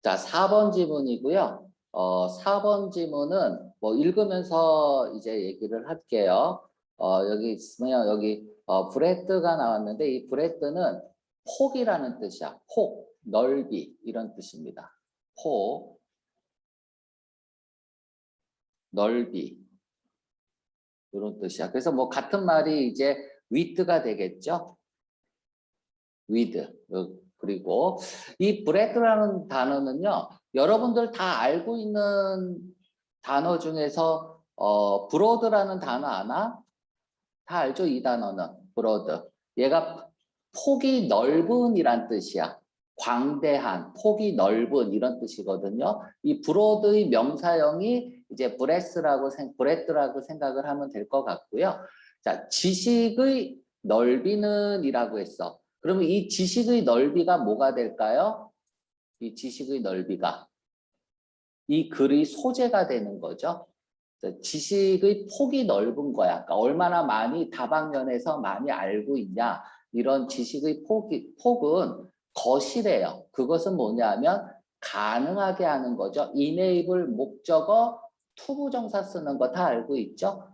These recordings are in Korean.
자, 4번 지문이고요. 4번 지문은 뭐 읽으면서 이제 얘기를 할게요. 여기 있으면 여기 브레드가 나왔는데 이 브레드는 폭이라는 뜻이야. 폭, 넓이 이런 뜻입니다. 폭, 넓이 이런 뜻이야. 그래서 뭐 같은 말이 이제 width가 되겠죠. width. 그리고 이 브레드라는 단어는요. 여러분들 다 알고 있는 단어 중에서 브로드라는 단어 아나? 다 알죠? 이 단어는 브로드. 얘가 폭이 넓은이란 뜻이야. 광대한, 폭이 넓은 이런 뜻이거든요. 이 브로드의 명사형이 이제 브레드라고 생각을 하면 될 것 같고요. 자, 지식의 넓이는 이라고 했어. 그러면 이 지식의 넓이가 뭐가 될까요? 이 지식의 넓이가 이 글의 소재가 되는 거죠. 지식의 폭이 넓은 거야. 그러니까 얼마나 많이 다방면에서 많이 알고 있냐. 이런 지식의 폭은 거시래요. 그것은 뭐냐면 가능하게 하는 거죠. enable 목적어 투부정사 쓰는 거 다 알고 있죠.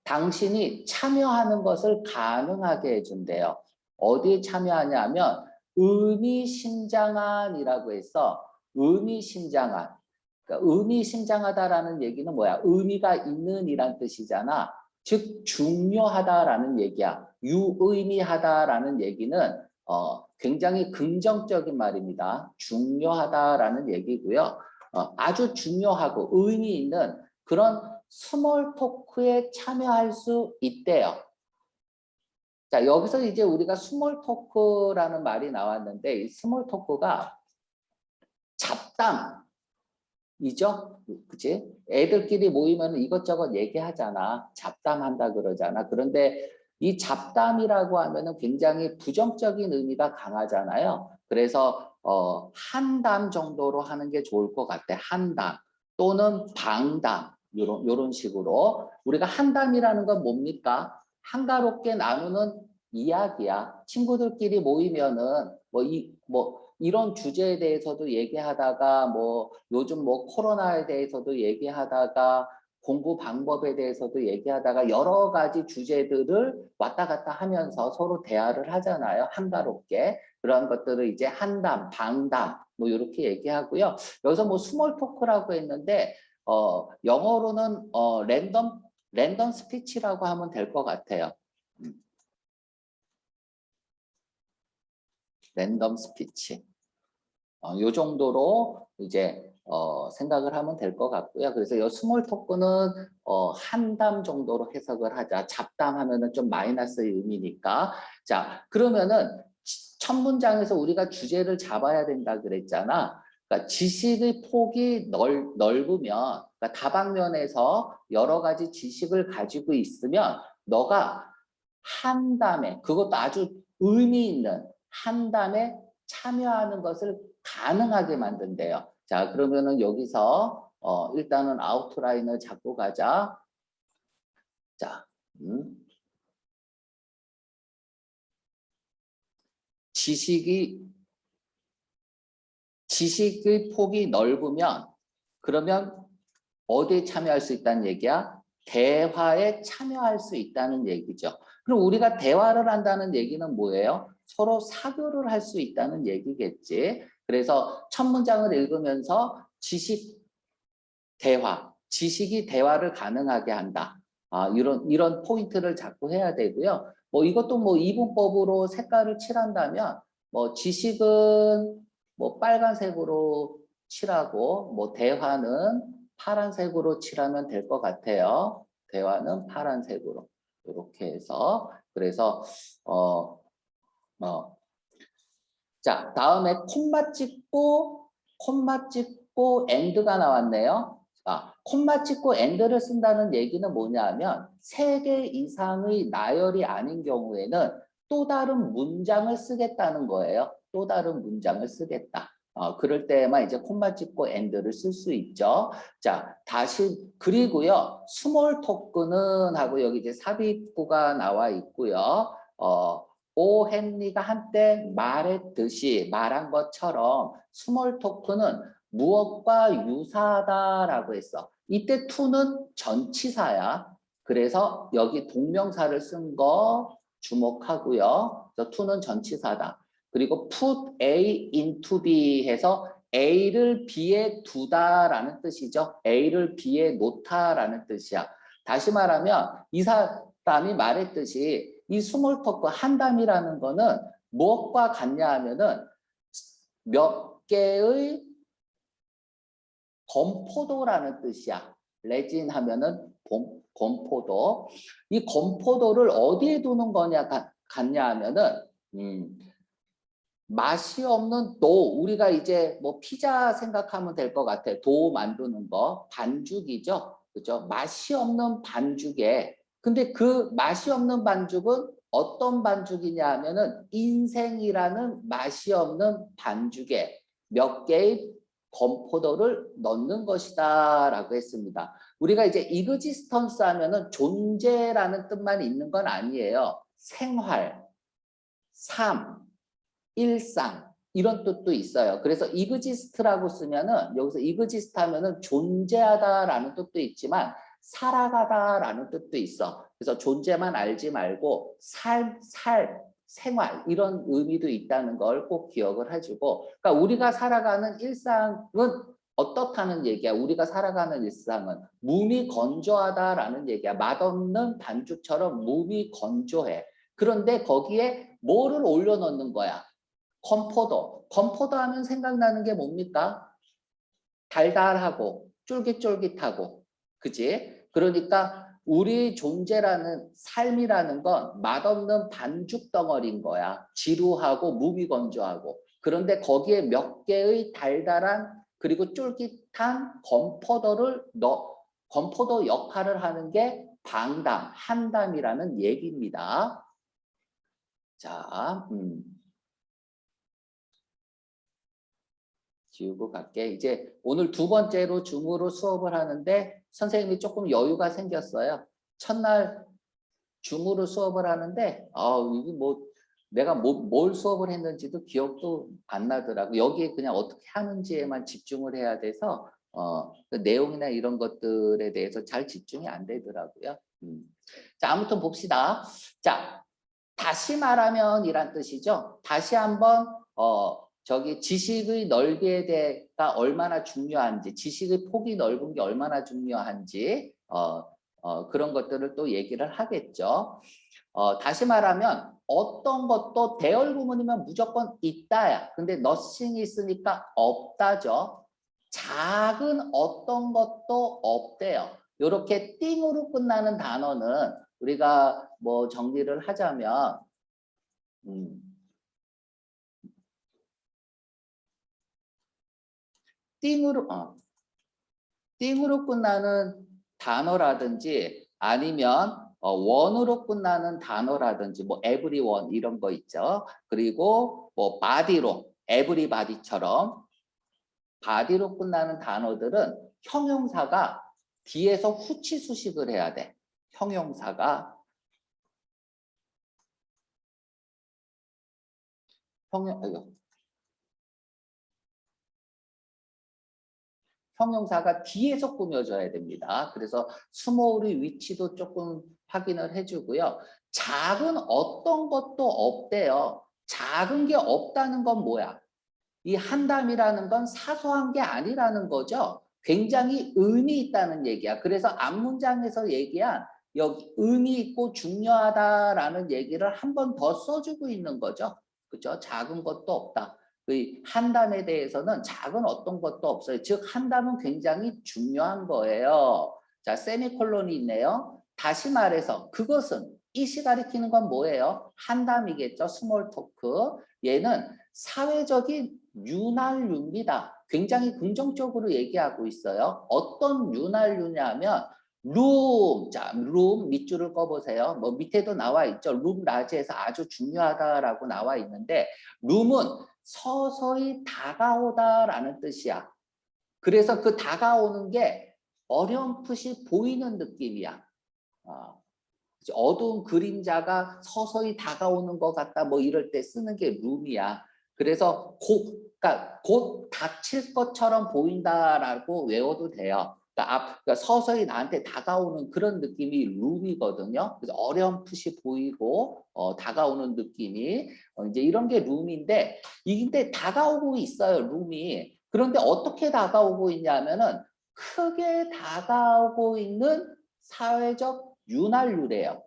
당신이 참여하는 것을 가능하게 해준대요. 어디에 참여하냐면 의미심장한이라고 해서 의미심장한. 그러니까 의미심장하다라는 얘기는 뭐야? 의미가 있는 이란 뜻이잖아. 즉 중요하다라는 얘기야. 유의미하다라는 얘기는 굉장히 긍정적인 말입니다. 중요하다라는 얘기고요. 아주 중요하고 의미 있는 그런 스몰 토크에 참여할 수 있대요. 자, 여기서 이제 우리가 스몰 토크라는 말이 나왔는데 이 스몰 토크가 잡담 이죠? 그치? 애들끼리 모이면 이것저것 얘기하잖아. 잡담한다 그러잖아. 그런데 이 잡담이라고 하면은 굉장히 부정적인 의미가 강하잖아요. 그래서 한담 정도로 하는 게 좋을 것 같아. 한담 또는 방담 요런 식으로 우리가 한담이라는 건 뭡니까? 한가롭게 나누는 이야기야. 친구들끼리 모이면은 이런 주제에 대해서도 얘기하다가 뭐 요즘 뭐 코로나에 대해서도 얘기하다가 공부 방법에 대해서도 얘기하다가 여러 가지 주제들을 왔다 갔다 하면서 서로 대화를 하잖아요. 한가롭게. 그런 것들을 이제 한담, 방담 뭐 이렇게 얘기하고요. 여기서 뭐 스몰 토크라고 했는데 영어로는 랜덤 스피치라고 하면 될 것 같아요. 랜덤 스피치. 요 정도로 이제 생각을 하면 될 것 같고요. 그래서 이 스몰 토크는 한담 정도로 해석을 하자. 잡담하면은 좀 마이너스의 의미니까. 자, 그러면은 첫 문장에서 우리가 주제를 잡아야 된다 그랬잖아. 그러니까 지식의 폭이 넓으면, 그러니까 다방면에서 여러 가지 지식을 가지고 있으면 너가 한담에, 그것도 아주 의미 있는 한담에 참여하는 것을 가능하게 만든대요. 자, 그러면은 여기서 일단은 아웃라인을 잡고 가자. 자, 지식의 폭이 넓으면 그러면 어디에 참여할 수 있다는 얘기야? 대화에 참여할 수 있다는 얘기죠. 그럼 우리가 대화를 한다는 얘기는 뭐예요? 서로 사교를 할 수 있다는 얘기겠지. 그래서 첫 문장을 읽으면서 지식이 대화를 가능하게 한다. 이런 포인트를 자꾸 해야 되고요. 뭐 이것도 뭐 이분법으로 색깔을 칠한다면 뭐 지식은 뭐 빨간색으로 칠하고 뭐 대화는 파란색으로 칠하면 될 것 같아요. 대화는 파란색으로 이렇게 해서 그래서 자, 다음에 콤마 찍고 엔드가 나왔네요. 콤마 찍고 엔드를 쓴다는 얘기는 뭐냐면 3개 이상의 나열이 아닌 경우에는 또 다른 문장을 쓰겠다는 거예요. 또 다른 문장을 쓰겠다. 그럴 때에만 이제 콤마 찍고 엔드를 쓸 수 있죠. 자, 다시 그리고요. 스몰 토크는 하고 여기 이제 삽입구가 나와 있고요. 오 헨리가 한때 말했듯이 말한 것처럼 스몰 토크는 무엇과 유사하다라고 했어. 이때 to는 전치사야. 그래서 여기 동명사를 쓴 거 주목하고요. 그래서 to는 전치사다. 그리고 put A into B 해서 A를 B에 두다라는 뜻이죠. A를 B에 놓다라는 뜻이야. 다시 말하면 이 사람이 말했듯이 이 스몰 토크 한담이라는 거는 무엇과 같냐 하면은 몇 개의 건포도라는 뜻이야. 레진 하면은 건포도. 이 건포도를 어디에 두는 거냐 같냐 하면은 맛이 없는 도, 우리가 이제 뭐 피자 생각하면 될 것 같아. 도 만드는 거 반죽이죠. 그죠? 맛이 없는 반죽에, 근데 그 맛이 없는 반죽은 어떤 반죽이냐 하면은 인생이라는 맛이 없는 반죽에 몇 개의 건포도를 넣는 것이다 라고 했습니다. 우리가 이제 이그지스턴스 하면은 존재라는 뜻만 있는 건 아니에요. 생활, 삶, 일상 이런 뜻도 있어요. 그래서 이그지스트라고 쓰면은 여기서 이그지스트 하면은 존재하다라는 뜻도 있지만 살아가다라는 뜻도 있어. 그래서 존재만 알지 말고 생활 이런 의미도 있다는 걸 꼭 기억을 해주고, 그러니까 우리가 살아가는 일상은 어떻다는 얘기야. 우리가 살아가는 일상은 몸이 건조하다라는 얘기야. 맛없는 반죽처럼 몸이 건조해. 그런데 거기에 뭐를 올려놓는 거야? 건포도. 건포도 하면 생각나는 게 뭡니까? 달달하고 쫄깃쫄깃하고. 그지? 그러니까 우리 존재라는 삶이라는 건 맛없는 반죽 덩어리인 거야. 지루하고 무미건조하고. 그런데 거기에 몇 개의 달달한 그리고 쫄깃한 건포도를 건포도 역할을 하는 게 방담, 한담이라는 얘기입니다. 자, 지우고 갈게. 이제 오늘 두 번째로 줌으로 수업을 하는데 선생님이 조금 여유가 생겼어요. 첫날 줌으로 수업을 하는데 이게 뭐 내가 뭘 수업을 했는지도 기억도 안 나더라고. 여기에 그냥 어떻게 하는지에만 집중을 해야 돼서 그 내용이나 이런 것들에 대해서 잘 집중이 안 되더라고요. 자, 아무튼 봅시다. 자, 다시 말하면 이란 뜻이죠. 다시 한번 저기 지식의 넓이에 대해가 얼마나 중요한지, 지식의 폭이 넓은 게 얼마나 중요한지 그런 것들을 또 얘기를 하겠죠. 다시 말하면 어떤 것도 대열 구문이면 무조건 있다야. 근데 nothing이 있으니까 없다죠. 작은 어떤 것도 없대요. 이렇게 띵으로 끝나는 단어는 우리가 뭐 정리를 하자면 띵으로 끝나는 단어라든지 아니면 원으로 끝나는 단어라든지 뭐 everyone 이런 거 있죠. 그리고 뭐 body로 everybody처럼 body로 끝나는 단어들은 형용사가 뒤에서 후치 수식을 해야 돼. 형용사가 형용사가 뒤에서 꾸며져야 됩니다. 그래서 스몰의 위치도 조금 확인을 해주고요. 작은 어떤 것도 없대요. 작은 게 없다는 건 뭐야? 이 한담이라는 건 사소한 게 아니라는 거죠. 굉장히 의미 있다는 얘기야. 그래서 앞문장에서 얘기한 여기 의미 있고 중요하다라는 얘기를 한 번 더 써주고 있는 거죠. 그렇죠? 작은 것도 없다. 그 한담에 대해서는 작은 어떤 것도 없어요. 즉 한담은 굉장히 중요한 거예요. 자, 세미콜론이 있네요. 다시 말해서 그것은 이시 가리키는 건 뭐예요? 한담이겠죠. 스몰 토크. 얘는 사회적인 윤활유입니다. 굉장히 긍정적으로 얘기하고 있어요. 어떤 윤활유냐면 자, 룸 밑줄을 꺼보세요. 뭐 밑에도 나와 있죠. 룸 라지에서 아주 중요하다라고 나와 있는데 룸은 서서히 다가오다라는 뜻이야. 그래서 그 다가오는 게 어렴풋이 보이는 느낌이야. 그치? 어두운 그림자가 서서히 다가오는 것 같다. 뭐 이럴 때 쓰는 게 룸이야. 그래서 그러니까 곧 닥칠 것처럼 보인다라고 외워도 돼요. 그러니까 서서히 나한테 다가오는 그런 느낌이 룸이거든요. 그래서 어렴풋이 보이고 다가오는 느낌이 이제 이런 게 룸인데 이게 다가오고 있어요. 룸이. 그런데 어떻게 다가오고 있냐면은 크게 다가오고 있는 사회적 윤활유래요.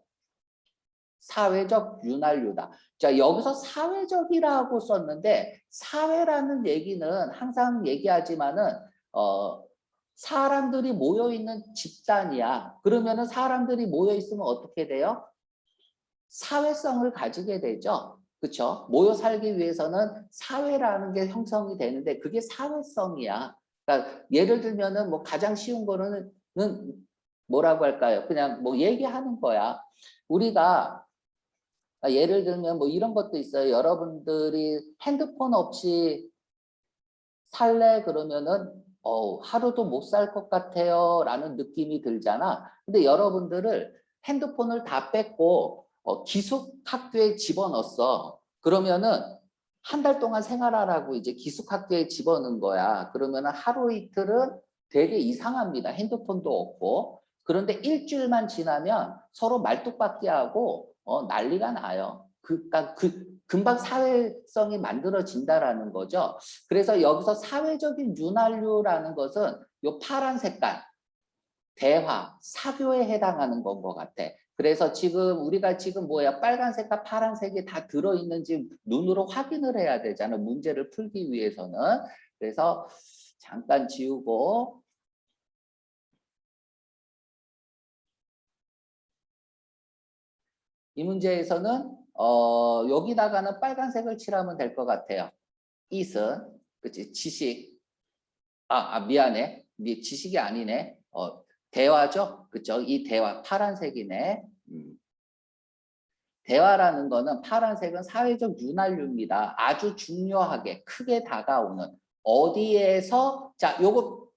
사회적 윤활유다. 자, 여기서 사회적이라고 썼는데 사회라는 얘기는 항상 얘기하지만은 사람들이 모여 있는 집단이야. 그러면은 사람들이 모여 있으면 어떻게 돼요? 사회성을 가지게 되죠. 그렇죠? 모여 살기 위해서는 사회라는 게 형성이 되는데 그게 사회성이야. 그러니까 예를 들면은 뭐 가장 쉬운 거는 뭐라고 할까요? 그냥 뭐 얘기하는 거야. 우리가 예를 들면 뭐 이런 것도 있어요. 여러분들이 핸드폰 없이 살래? 그러면은 하루도 못 살 것 같아요 라는 느낌이 들잖아. 근데 여러분들을 핸드폰을 다 뺐고 기숙학교에 집어넣었어. 그러면은 한 달 동안 생활하라고 이제 기숙학교에 집어넣은 거야. 그러면은 하루 이틀은 되게 이상합니다. 핸드폰도 없고. 그런데 일주일만 지나면 서로 말뚝박기 하고 난리가 나요. 그러니까 금방 사회성이 만들어진다라는 거죠. 그래서 여기서 사회적인 윤활유라는 것은 요 파란 색깔, 대화, 사교에 해당하는 건 것 같아. 그래서 지금 우리가 지금 뭐야 빨간색과 파란색이 다 들어있는지 눈으로 확인을 해야 되잖아. 문제를 풀기 위해서는. 그래서 잠깐 지우고 이 문제에서는 여기다가는 빨간색을 칠하면 될 것 같아요. it은 그치 지식 미안해 지식이 아니네 대화죠 그쵸 이 대화 파란색이네 대화라는 거는 파란색은 사회적 윤활유입니다. 아주 중요하게 크게 다가오는 어디에서 자 요거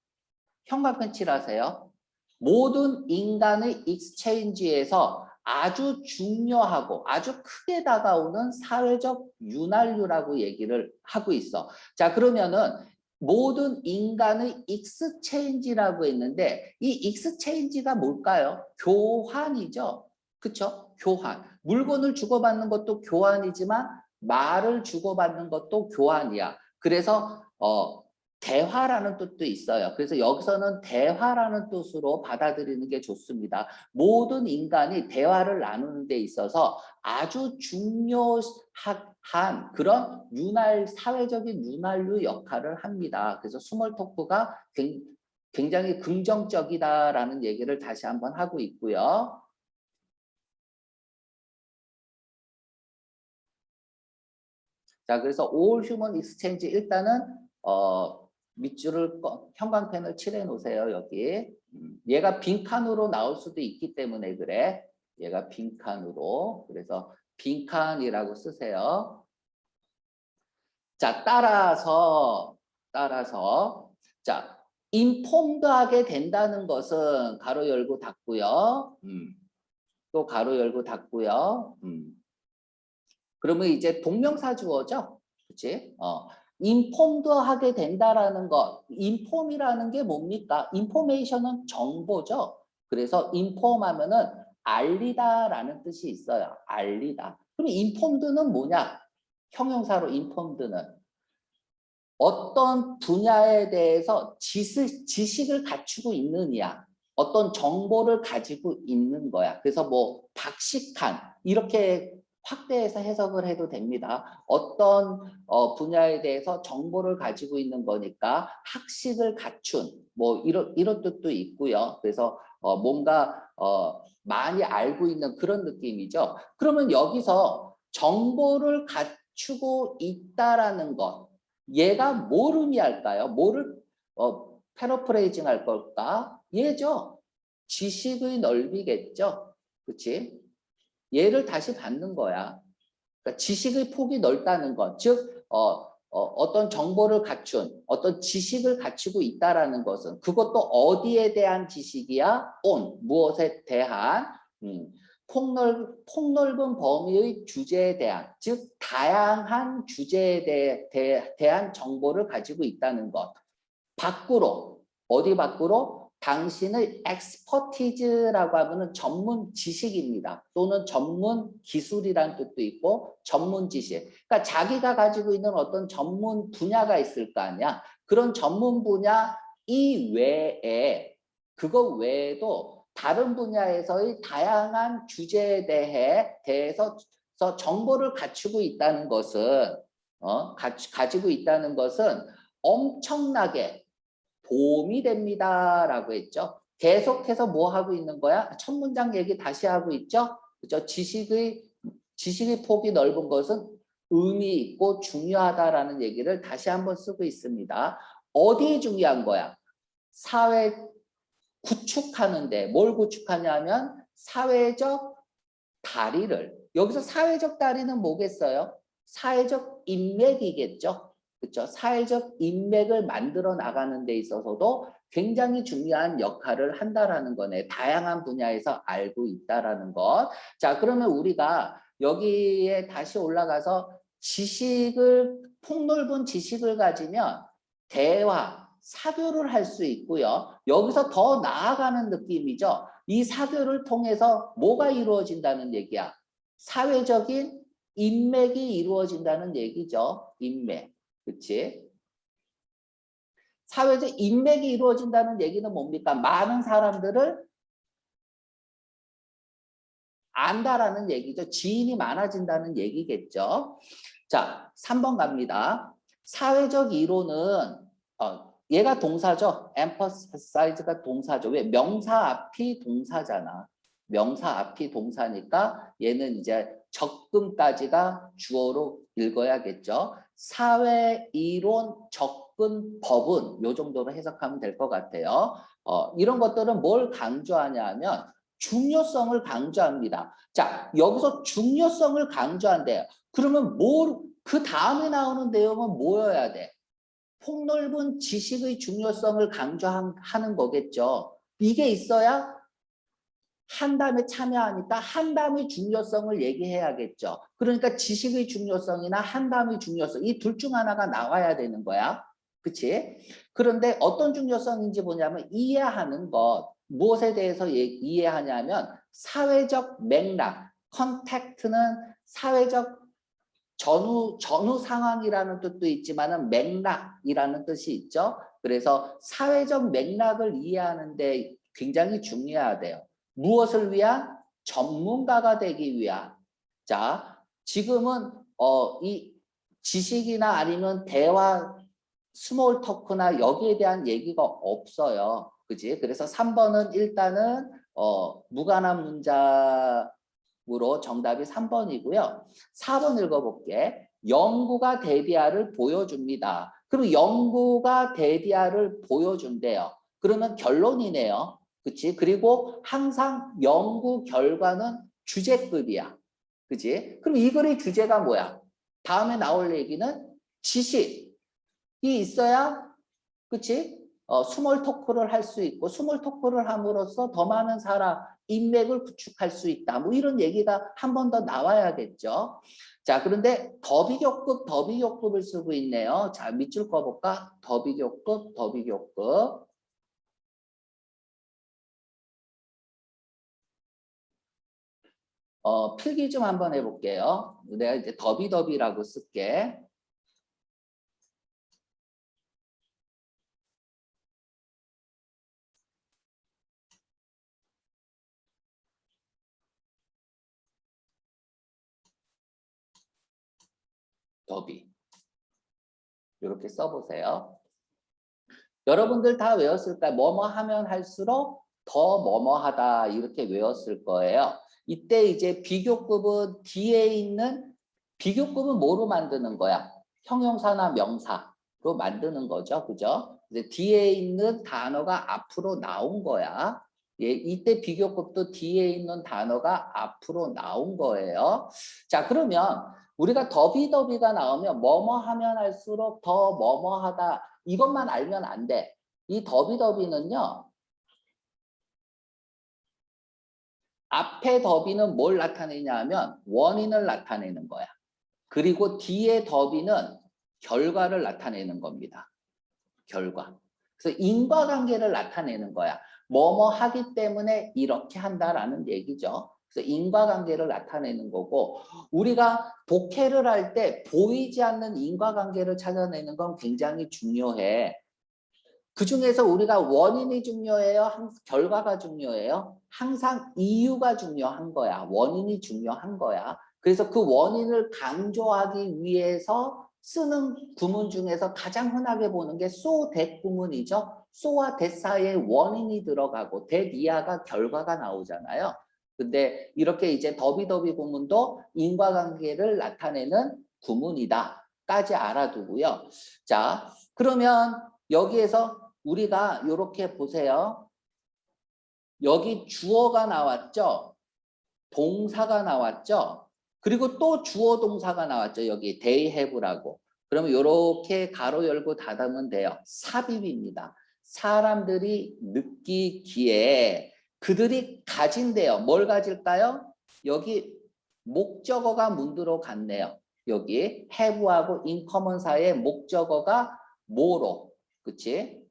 형광펜 칠하세요. 모든 인간의 익스체인지에서 아주 중요하고 아주 크게 다가오는 사회적 윤활유라고 얘기를 하고 있어. 자 그러면은 모든 인간의 익스체인지라고 했는데 이 익스체인지가 뭘까요? 교환이죠. 그렇죠? 교환. 물건을 주고받는 것도 교환이지만 말을 주고받는 것도 교환이야. 그래서 대화라는 뜻도 있어요. 그래서 여기서는 대화라는 뜻으로 받아들이는 게 좋습니다. 모든 인간이 대화를 나누는 데 있어서 아주 중요한 그런 사회적인 윤활유 역할을 합니다. 그래서 스몰 토크가 굉장히 긍정적이다라는 얘기를 다시 한번 하고 있고요. 자, 그래서 all human exchange 일단은 밑줄을 형광펜을 칠해 놓으세요. 여기. 얘가 빈칸으로 나올 수도 있기 때문에 그래. 얘가 빈칸으로. 그래서 빈칸이라고 쓰세요. 자, 따라서 자, 인폼드하게 된다는 것은 가로 열고 닫고요. 또 가로 열고 닫고요. 그러면 이제 동명사 주어죠. 그치? 인폼도 하게 된다라는 것. 인폼이라는 게 뭡니까? 인포메이션은 정보죠. 그래서 인폼 하면은 알리다라는 뜻이 있어요. 알리다. 그럼 인폼드는 뭐냐? 형용사로 인폼드는 어떤 분야에 대해서 지식을 갖추고 있느냐. 어떤 정보를 가지고 있는 거야. 그래서 뭐 박식한 이렇게 확대해서 해석을 해도 됩니다. 어떤 분야에 대해서 정보를 가지고 있는 거니까 학식을 갖춘 뭐 이런 뜻도 있고요. 그래서 뭔가 많이 알고 있는 그런 느낌이죠. 그러면 여기서 정보를 갖추고 있다라는 것 얘가 뭘 의미할까요? 뭐를 패러프레이징 할 걸까? 얘죠. 지식의 넓이겠죠. 그렇지? 얘를 다시 받는 거야. 그러니까 지식의 폭이 넓다는 것, 즉 어떤 정보를 갖춘, 어떤 지식을 갖추고 있다라는 것은 그것도 어디에 대한 지식이야? on, 무엇에 대한 폭넓은 범위의 주제에 대한, 즉 다양한 주제에 대한 정보를 가지고 있다는 것. 밖으로, 어디 밖으로? 당신의 엑스퍼티즈라고 하면 전문 지식입니다. 또는 전문 기술이라는 뜻도 있고 전문 지식. 그러니까 자기가 가지고 있는 어떤 전문 분야가 있을 거 아니야. 그런 전문 분야 이외에, 그거 외에도 다른 분야에서의 다양한 주제에 대해서 정보를 갖추고 있다는 것은, 가지고 있다는 것은 엄청나게 도움이 됩니다라고 했죠. 계속해서 뭐 하고 있는 거야? 첫 문장 얘기 다시 하고 있죠. 그죠? 지식의 폭이 넓은 것은 의미 있고 중요하다라는 얘기를 다시 한번 쓰고 있습니다. 어디에 중요한 거야? 사회 구축하는데. 뭘 구축하냐면 사회적 다리를. 여기서 사회적 다리는 뭐겠어요? 사회적 인맥이겠죠. 그렇죠? 사회적 인맥을 만들어 나가는 데 있어서도 굉장히 중요한 역할을 한다라는 거네. 다양한 분야에서 알고 있다라는 것. 자, 그러면 우리가 여기에 다시 올라가서 폭넓은 지식을 가지면 대화, 사교를 할 수 있고요. 여기서 더 나아가는 느낌이죠. 이 사교를 통해서 뭐가 이루어진다는 얘기야? 사회적인 인맥이 이루어진다는 얘기죠. 인맥. 그치? 사회적 인맥이 이루어진다는 얘기는 뭡니까? 많은 사람들을 안다라는 얘기죠. 지인이 많아진다는 얘기겠죠. 자, 3번 갑니다. 사회적 이론은 얘가 동사죠. emphasize가 동사죠. 왜? 명사 앞이 동사잖아. 명사 앞이 동사니까 얘는 이제 접근까지가 주어로 읽어야겠죠. 사회 이론 접근법은 요 정도로 해석하면 될 것 같아요. 이런 것들은 뭘 강조하냐 하면 중요성을 강조합니다. 자, 여기서 중요성을 강조한대요. 그러면 그 다음에 나오는 내용은 뭐여야 돼? 폭넓은 지식의 중요성을 강조하는 거겠죠. 이게 있어야 한담에 참여하니까 한담의 중요성을 얘기해야겠죠. 그러니까 지식의 중요성이나 한담의 중요성, 이 둘 중 하나가 나와야 되는 거야. 그치? 그런데 어떤 중요성인지 뭐냐면 이해하는 것, 무엇에 대해서 이해하냐면 사회적 맥락, 컨택트는 사회적 전후 상황이라는 뜻도 있지만은 맥락이라는 뜻이 있죠. 그래서 사회적 맥락을 이해하는데 굉장히 중요하대요. 무엇을 위한? 전문가가 되기 위한. 자, 지금은 이 지식이나 아니면 대화, 스몰 토크나 여기에 대한 얘기가 없어요. 그지? 그래서 3번은 일단은 무관한 문자로 정답이 3번이고요. 4번 읽어볼게. 영구가 데디아를 보여줍니다. 그리고 영구가 데디아를 보여준대요. 그러면 결론이네요. 그치? 그리고 항상 연구 결과는 주제급이야. 그치? 그럼 이 글의 주제가 뭐야? 다음에 나올 얘기는 지식이 있어야, 그치? 스몰 토크를 할 수 있고, 스몰 토크를 함으로써 더 많은 사람, 인맥을 구축할 수 있다. 뭐 이런 얘기가 한 번 더 나와야겠죠. 자, 그런데 더비교급을 쓰고 있네요. 자, 밑줄 꺼볼까? 더비교급. 필기 좀 한번 해볼게요. 내가 이제 더비라고 쓸게. 더비. 이렇게 써보세요. 여러분들 다 외웠을까요? 뭐뭐 하면 할수록 더 뭐뭐하다 이렇게 외웠을 거예요. 이때 이제 비교급은 뒤에 있는, 비교급은 뭐로 만드는 거야? 형용사나 명사로 만드는 거죠. 그죠? 이제 뒤에 있는 단어가 앞으로 나온 거야. 예, 이때 비교급도 뒤에 있는 단어가 앞으로 나온 거예요. 자, 그러면 우리가 더비가 나오면 뭐뭐 하면 할수록 더 뭐뭐하다 이것만 알면 안 돼. 이 더비는요. 앞에 더비는 뭘 나타내냐 하면 원인을 나타내는 거야. 그리고 뒤에 더비는 결과를 나타내는 겁니다. 결과. 그래서 인과관계를 나타내는 거야. 뭐뭐 하기 때문에 이렇게 한다라는 얘기죠. 그래서 인과관계를 나타내는 거고, 우리가 독해를 할 때 보이지 않는 인과관계를 찾아내는 건 굉장히 중요해. 그중에서 우리가 원인이 중요해요? 결과가 중요해요? 항상 이유가 중요한 거야. 원인이 중요한 거야. 그래서 그 원인을 강조하기 위해서 쓰는 구문 중에서 가장 흔하게 보는 게 so that 구문이죠. so와 that 사이에 원인이 들어가고 that 이하가 결과가 나오잖아요. 근데 이렇게 이제 더비더비 구문도 인과관계를 나타내는 구문이다까지 알아두고요. 자, 그러면 여기에서 우리가 이렇게 보세요. 여기 주어가 나왔죠. 동사가 나왔죠. 그리고 또 주어 동사가 나왔죠. 여기 they have라고. 그러면 이렇게 가로 열고 닫으면 돼요. 삽입입니다. 사람들이 느끼기에 그들이 가진대요. 뭘 가질까요? 여기 목적어가 문드러 갔네요. 여기 have하고 in common 사이에 목적어가 뭐로? 그치?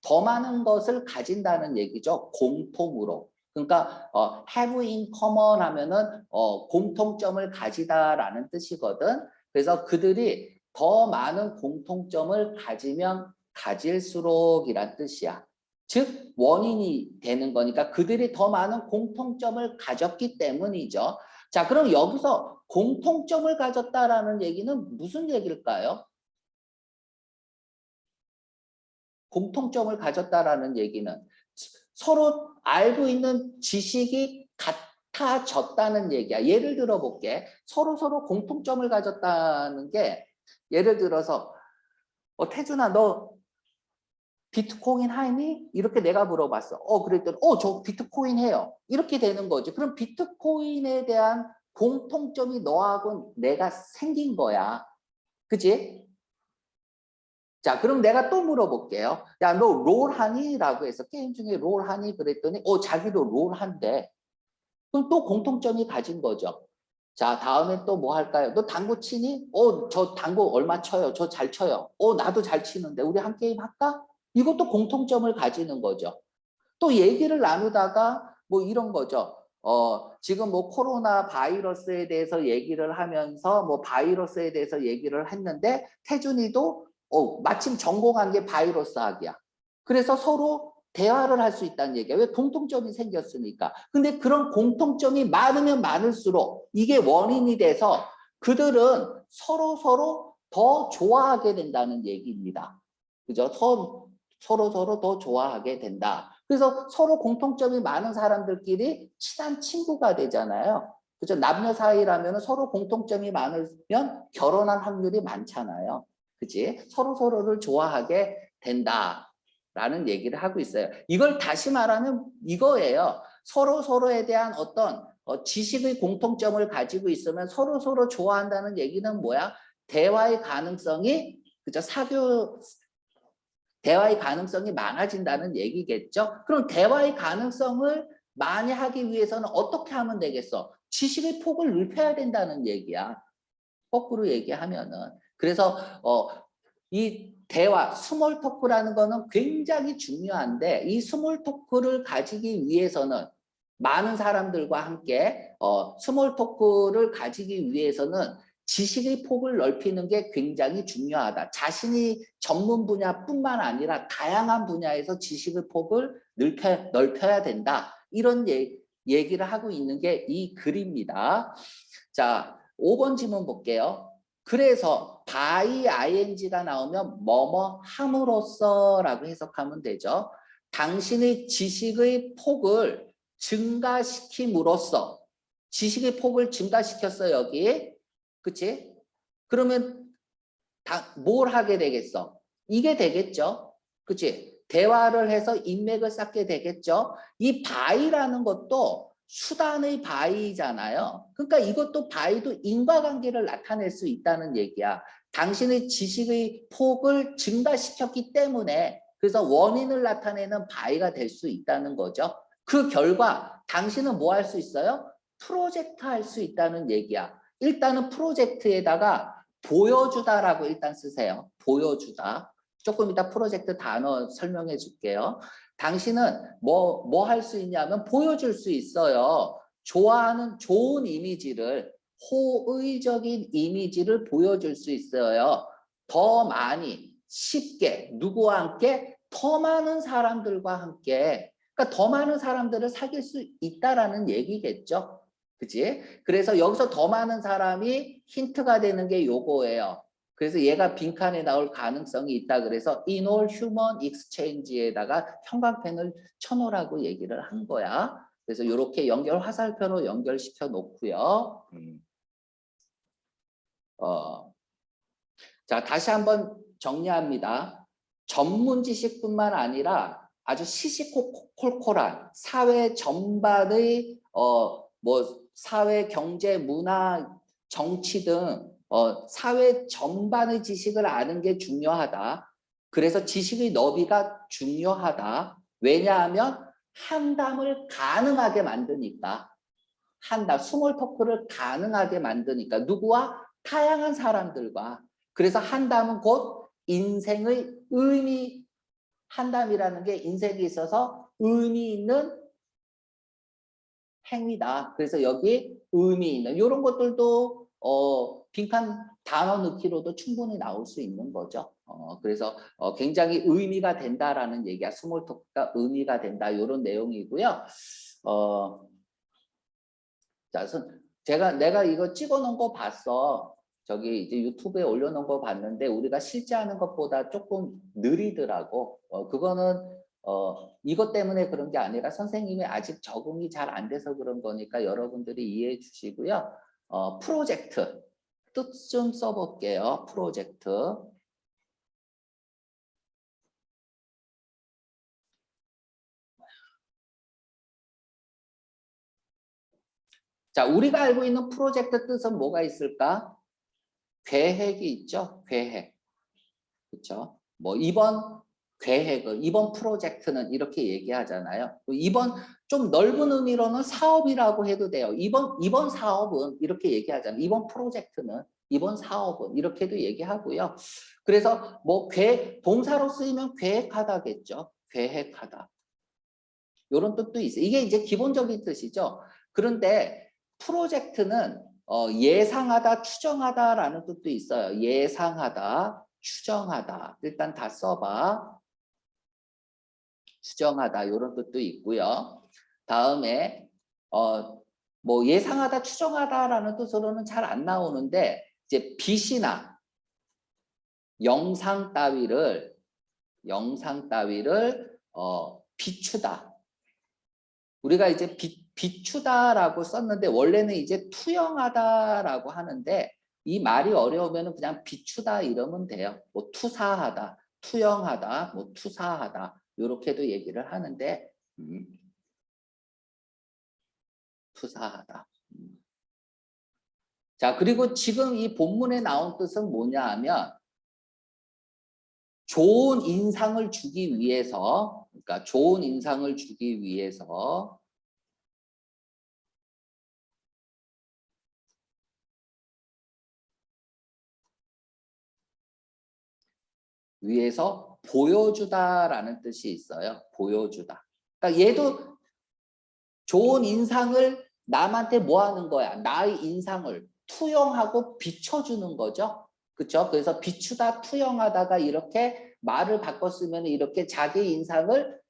더 많은 것을 가진다는 얘기죠. 공통으로. 그러니까 have in common 하면은 공통점을 가지다라는 뜻이거든. 그래서 그들이 더 많은 공통점을 가지면 가질수록이란 뜻이야. 즉 원인이 되는 거니까 그들이 더 많은 공통점을 가졌기 때문이죠. 자, 그럼 여기서 공통점을 가졌다라는 얘기는 무슨 얘기일까요? 공통점을 가졌다라는 얘기는 서로 알고 있는 지식이 같아졌다는 얘기야. 예를 들어 볼게. 서로 공통점을 가졌다는 게 예를 들어서 태준아 너 비트코인 하니? 이렇게 내가 물어봤어. 그랬더니 저 비트코인 해요. 이렇게 되는 거지. 그럼 비트코인에 대한 공통점이 너하고 내가 생긴 거야. 그치? 자, 그럼 내가 또 물어볼게요. 야, 너 롤 하니? 라고 해서 게임 중에 롤 하니? 그랬더니 자기도 롤 한대. 그럼 또 공통점이 가진 거죠. 자, 다음에 또 뭐 할까요? 너 당구 치니? 저 당구 얼마 쳐요? 저 잘 쳐요. 나도 잘 치는데 우리 한 게임 할까? 이것도 공통점을 가지는 거죠. 또 얘기를 나누다가 뭐 이런 거죠. 지금 뭐 코로나 바이러스에 대해서 얘기를 하면서 뭐 바이러스에 대해서 얘기를 했는데 태준이도 마침 전공한 게 바이러스 학이야. 그래서 서로 대화를 할 수 있다는 얘기야. 왜? 공통점이 생겼으니까. 근데 그런 공통점이 많으면 많을수록 이게 원인이 돼서 그들은 서로 더 좋아하게 된다는 얘기입니다. 그죠? 서로 더 좋아하게 된다. 그래서 서로 공통점이 많은 사람들끼리 친한 친구가 되잖아요. 그죠? 남녀 사이라면 서로 공통점이 많으면 결혼할 확률이 많잖아요. 그치? 서로를 좋아하게 된다라는 얘기를 하고 있어요. 이걸 다시 말하면 이거예요. 서로에 대한 어떤 지식의 공통점을 가지고 있으면 서로 좋아한다는 얘기는 뭐야? 대화의 가능성이, 그죠? 대화의 가능성이 많아진다는 얘기겠죠. 그럼 대화의 가능성을 많이 하기 위해서는 어떻게 하면 되겠어? 지식의 폭을 넓혀야 된다는 얘기야. 거꾸로 얘기하면은. 그래서 이 대화, 스몰 토크라는 거는 굉장히 중요한데 이 스몰 토크를 가지기 위해서는 많은 사람들과 함께 스몰 토크를 가지기 위해서는 지식의 폭을 넓히는 게 굉장히 중요하다. 자신이 전문 분야뿐만 아니라 다양한 분야에서 지식의 폭을 넓혀야 된다. 이런 얘기를 하고 있는 게 이 글입니다. 자, 5번 지문 볼게요. 그래서 by ing가 나오면 뭐뭐 함으로써 라고 해석하면 되죠. 당신의 지식의 폭을 증가시킴으로써 지식의 폭을 증가시켰어 여기. 그치? 그러면 뭘 하게 되겠어? 이게 되겠죠. 그치? 대화를 해서 인맥을 쌓게 되겠죠. 이 by라는 것도 수단의 by잖아요. 그러니까 이것도 by도 인과관계를 나타낼 수 있다는 얘기야. 당신의 지식의 폭을 증가시켰기 때문에 그래서 원인을 나타내는 by가 될 수 있다는 거죠. 그 결과 당신은 뭐 할 수 있어요? 프로젝트 할 수 있다는 얘기야. 일단은 프로젝트에다가 보여주다라고 일단 쓰세요. 보여주다. 조금 이따 프로젝트 단어 설명해 줄게요. 당신은 뭐 할 수 있냐면 보여줄 수 있어요. 좋아하는 좋은 이미지를, 호의적인 이미지를 보여줄 수 있어요. 더 많이, 쉽게, 누구와 함께? 더 많은 사람들과 함께. 그러니까 더 많은 사람들을 사귈 수 있다라는 얘기겠죠. 그치? 그래서 여기서 더 많은 사람이 힌트가 되는 게 요거예요. 그래서 얘가 빈칸에 나올 가능성이 있다. 그래서 in all human exchange에다가 형광펜을 쳐놓으라고 얘기를 한 거야. 그래서 이렇게 화살표로 연결시켜 놓고요. 자, 다시 한번 정리합니다. 전문 지식뿐만 아니라 아주 시시콜콜한 사회 전반의 뭐 사회, 경제, 문화, 정치 등 사회 전반의 지식을 아는 게 중요하다. 그래서 지식의 너비가 중요하다. 왜냐하면 한담을 가능하게 만드니까. 스몰 토크를 가능하게 만드니까. 누구와? 다양한 사람들과. 그래서 한담은 곧 인생의 의미, 한담이라는 게 인생에 있어서 의미 있는 행위다. 그래서 여기 의미 있는 이런 것들도 빈칸 단어 넣기로도 충분히 나올 수 있는 거죠. 그래서 굉장히 의미가 된다라는 얘기야. 스몰 토크가 의미가 된다. 이런 내용이고요. 자, 내가 이거 찍어 놓은 거 봤어. 저기 이제 유튜브에 올려놓은 거 봤는데 우리가 실제 하는 것보다 조금 느리더라고. 그거는 이것 때문에 그런 게 아니라 선생님이 아직 적응이 잘 안 돼서 그런 거니까 여러분들이 이해해 주시고요. 프로젝트 뜻 좀 써볼게요. 프로젝트. 자, 우리가 알고 있는 프로젝트 뜻은 뭐가 있을까? 계획이 있죠. 계획. 그렇죠? 뭐 이번 계획은, 이번 프로젝트는 이렇게 얘기하잖아요. 이번 좀 넓은 의미로는 사업이라고 해도 돼요. 이번 사업은 이렇게 얘기하잖아요. 이번 프로젝트는, 이번 사업은 이렇게도 얘기하고요. 그래서 뭐 동사로 쓰이면 계획하다겠죠. 계획하다. 이런 뜻도 있어요. 이게 이제 기본적인 뜻이죠. 그런데 프로젝트는 예상하다, 추정하다라는 뜻도 있어요. 예상하다, 추정하다. 일단 다 써봐. 추정하다 이런 뜻도 있고요. 다음에 뭐 예상하다, 추정하다라는 뜻으로는 잘 안 나오는데 이제 빛이나 영상 따위를 비추다. 우리가 이제 비추다라고 썼는데 원래는 이제 투영하다라고 하는데 이 말이 어려우면 그냥 비추다 이러면 돼요. 뭐 투사하다, 투영하다, 뭐 투사하다 이렇게도 얘기를 하는데 투사하다. 자, 그리고 지금 이 본문에 나온 뜻은 뭐냐 하면 좋은 인상을 주기 위해서, 그러니까 좋은 인상을 주기 위해서 보여주다라는 뜻이 있어요. 보여주다. 그러니까 얘도 좋은 인상을 남한테 뭐 하는 거야? 나의 인상을 투영하고 비춰주는 거죠. 그렇죠? 그래서 비추다, 투영하다가 이렇게 말을 바꿔 쓰면 이렇게 자기 인상을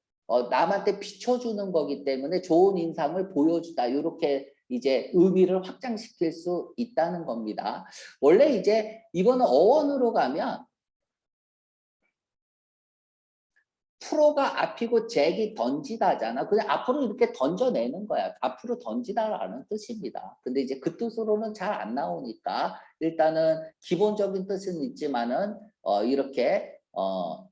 남한테 비춰주는 거기 때문에 좋은 인상을 보여주다. 이렇게 이제 의미를 확장시킬 수 있다는 겁니다. 원래 이제 이거는 어원으로 가면 프로가 앞이고 잭이 던지다잖아. 그냥 앞으로 이렇게 던져내는 거야. 앞으로 던지다라는 뜻입니다. 근데 이제 그 뜻으로는 잘 안 나오니까 일단은 기본적인 뜻은 있지만은 이렇게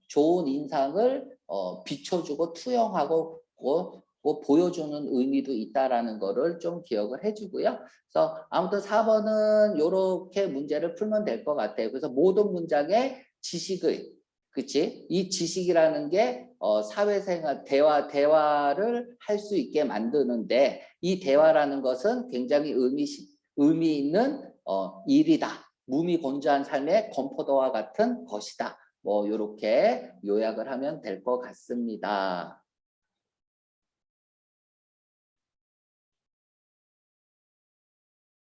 좋은 인상을 비춰주고 투영하고 보여주는 의미도 있다라는 거를 좀 기억을 해주고요. 그래서 아무튼 4번은 이렇게 문제를 풀면 될 것 같아요. 그래서 모든 문장에 지식의 그치? 이 지식이라는 게 사회생활 대화를 할 수 있게 만드는데 이 대화라는 것은 굉장히 의미 있는 일이다. 무미건조한 삶의 건포도와 같은 것이다. 뭐 이렇게 요약을 하면 될 것 같습니다.